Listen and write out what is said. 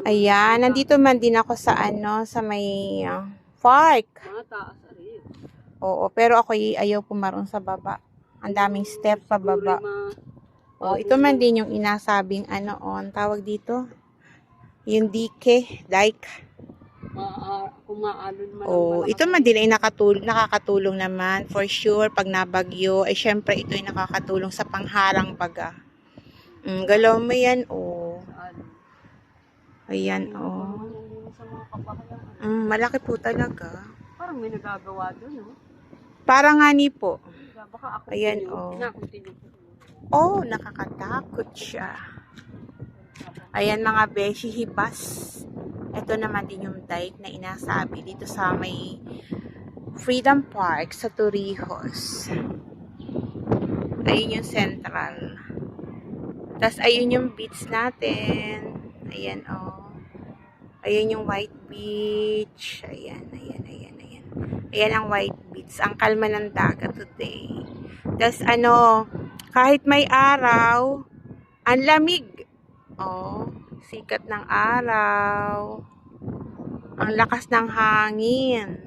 Ayan, nandito man din ako sa sa may park. Oo, pero ako ayaw pumaroon sa baba. Ang daming step pa baba. Oh, ito man din yung inasabing tawag dito. Yung dike. Oh, ito man din ay nakakatulong naman for sure pag nabagyo. Ay syempre ito ay nakakatulong sa pangharang baga. Galaw mo yan, oh. Ayan, oh. Malaki po talaga. Parang may nagagawa doon, no? Parang nga ni po. Baka ako Ayan, oh. Oh, nakakatakot siya. Ayan mga beshi, hibas. Ito naman din yung dike na inasabi dito sa may Freedom Park sa Torrijos. Ayun yung central. Tapos ayun yung beach natin. Ayan, oh. Ayan yung White Beach. Ayan. Ayan ang White Beach. Ang kalma ng dagat today. Tapos kahit may araw, ang lamig. Oh, sikat ng araw. Ang lakas ng hangin.